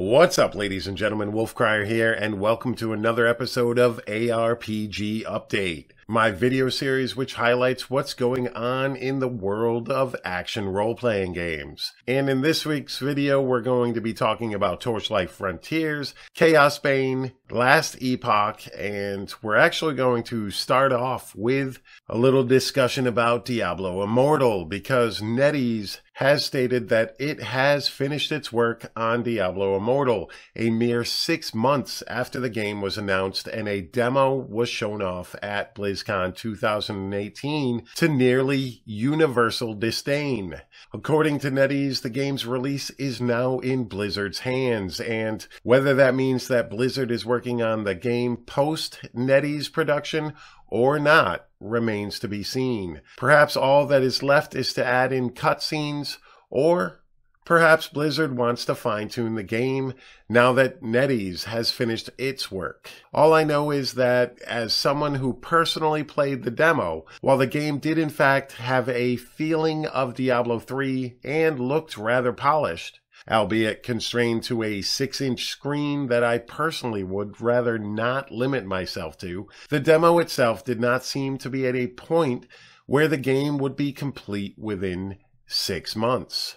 What's up, ladies and gentlemen? Wolfcryer here, and welcome to another episode of ARPG Update, my video series which highlights what's going on in the world of action role-playing games. And in this week's video, we're going to be talking about Torchlight Frontiers, Chaosbane, Last Epoch, and we're actually going to start off with a little discussion about Diablo Immortal, because NetEase has stated that it has finished its work on Diablo Immortal a mere 6 months after the game was announced and a demo was shown off at BlizzCon 2018 to nearly universal disdain. According to NetEase, the game's release is now in Blizzard's hands, and whether that means that Blizzard is working on the game post-NetEase production or not remains to be seen. Perhaps all that is left is to add in cutscenes, or perhaps Blizzard wants to fine-tune the game now that NetEase has finished its work. All I know is that as someone who personally played the demo, while the game did in fact have a feeling of Diablo 3 and looked rather polished, albeit constrained to a 6-inch screen that I personally would rather not limit myself to, the demo itself did not seem to be at a point where the game would be complete within 6 months.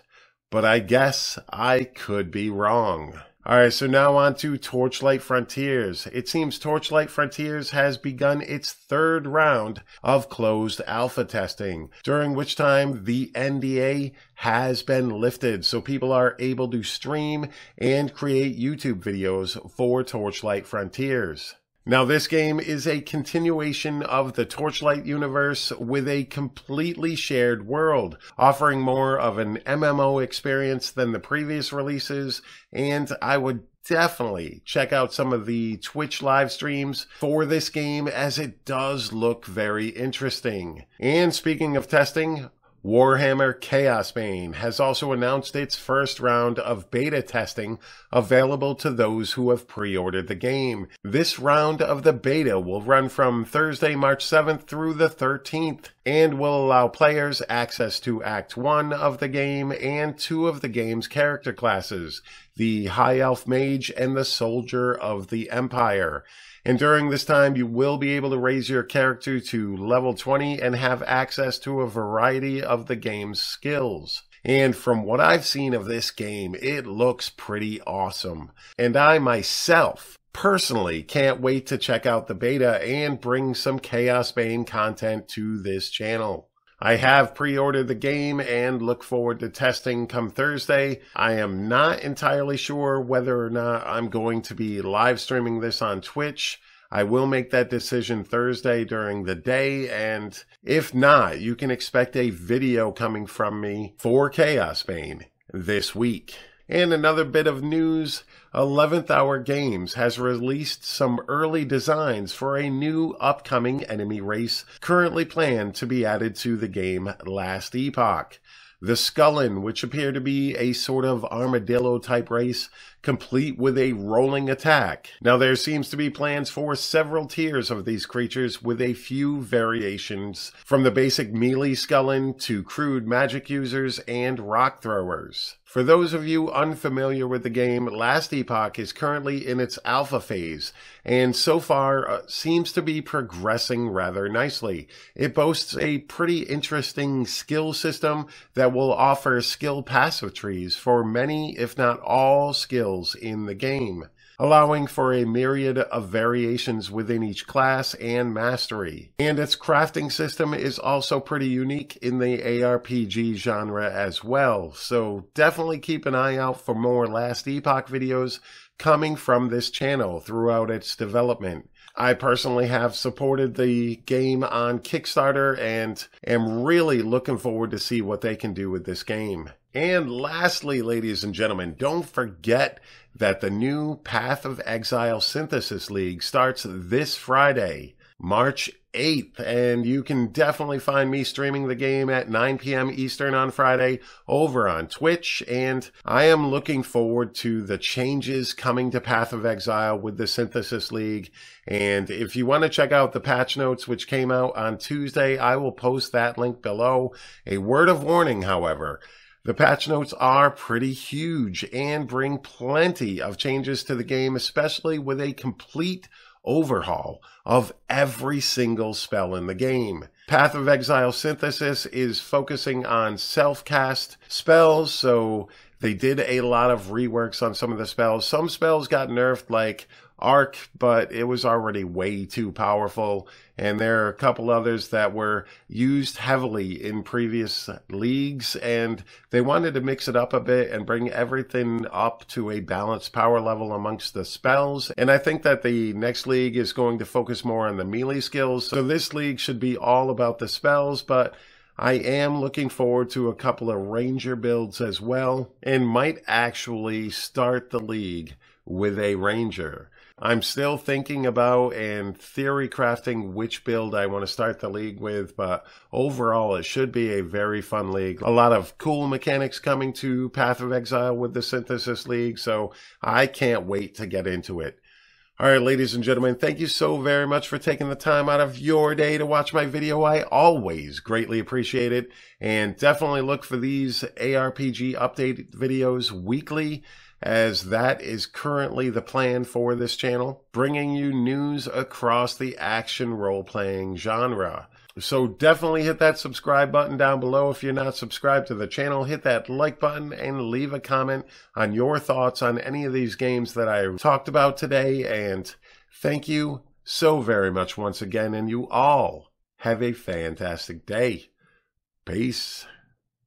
But I guess I could be wrong. Alright, so now on to Torchlight Frontiers. It seems Torchlight Frontiers has begun its third round of closed alpha testing, during which time the NDA has been lifted, so people are able to stream and create YouTube videos for Torchlight Frontiers. Now, this game is a continuation of the Torchlight universe with a completely shared world, offering more of an MMO experience than the previous releases, and I would definitely check out some of the Twitch live streams for this game, as it does look very interesting. And speaking of testing, Warhammer Chaosbane has also announced its first round of beta testing available to those who have pre-ordered the game. This round of the beta will run from Thursday, March 7th through the 13th and will allow players access to Act 1 of the game and 2 of the game's character classes, the High Elf Mage and the Soldier of the Empire. And during this time, you will be able to raise your character to level 20 and have access to a variety of the game's skills. And from what I've seen of this game, it looks pretty awesome. And I myself personally can't wait to check out the beta and bring some Chaosbane content to this channel. I have pre-ordered the game and look forward to testing come Thursday. I am not entirely sure whether or not I'm going to be live streaming this on Twitch. I will make that decision Thursday during the day, and if not, you can expect a video coming from me for Chaosbane this week. And another bit of news, 11th Hour Games has released some early designs for a new upcoming enemy race currently planned to be added to the game Last Epoch. The Skullen, which appear to be a sort of armadillo-type race, complete with a rolling attack. Now, there seems to be plans for several tiers of these creatures with a few variations, from the basic melee Skullen to crude magic users and rock throwers. For those of you unfamiliar with the game, Last Epoch is currently in its alpha phase, and so far seems to be progressing rather nicely. It boasts a pretty interesting skill system that will offer skill passive trees for many, if not all, skills in the game, allowing for a myriad of variations within each class and mastery. And its crafting system is also pretty unique in the ARPG genre as well, so definitely keep an eye out for more Last Epoch videos coming from this channel throughout its development. I personally have supported the game on Kickstarter and am really looking forward to see what they can do with this game. And lastly, ladies and gentlemen, don't forget that the new Path of Exile Synthesis League starts this Friday, March 8th, and you can definitely find me streaming the game at 9 p.m. Eastern on Friday over on Twitch, and I am looking forward to the changes coming to Path of Exile with the Synthesis League. And if you want to check out the patch notes, which came out on Tuesday, I will post that link below. A word of warning, however, The patch notes are pretty huge and bring plenty of changes to the game, especially with a complete overhaul of every single spell in the game. Path of Exile Synthesis is focusing on self-cast spells, so they did a lot of reworks on some of the spells. Some spells got nerfed, like Arc, but it was already way too powerful. And there are a couple others that were used heavily in previous leagues, and they wanted to mix it up a bit and bring everything up to a balanced power level amongst the spells. And I think that the next league is going to focus more on the melee skills. So this league should be all about the spells, but I am looking forward to a couple of ranger builds as well, and might actually start the league with a ranger. I'm still thinking about and theory crafting which build I want to start the league with, but overall it should be a very fun league. A lot of cool mechanics coming to Path of Exile with the Synthesis League, so I can't wait to get into it. All right, ladies and gentlemen, thank you so very much for taking the time out of your day to watch my video. I always greatly appreciate it, and definitely look for these ARPG update videos weekly, as that is currently the plan for this channel, bringing you news across the action role-playing genre. So definitely hit that subscribe button down below if you're not subscribed to the channel. Hit that like button and leave a comment on your thoughts on any of these games that I talked about today. And thank you so very much once again, and you all have a fantastic day. Peace.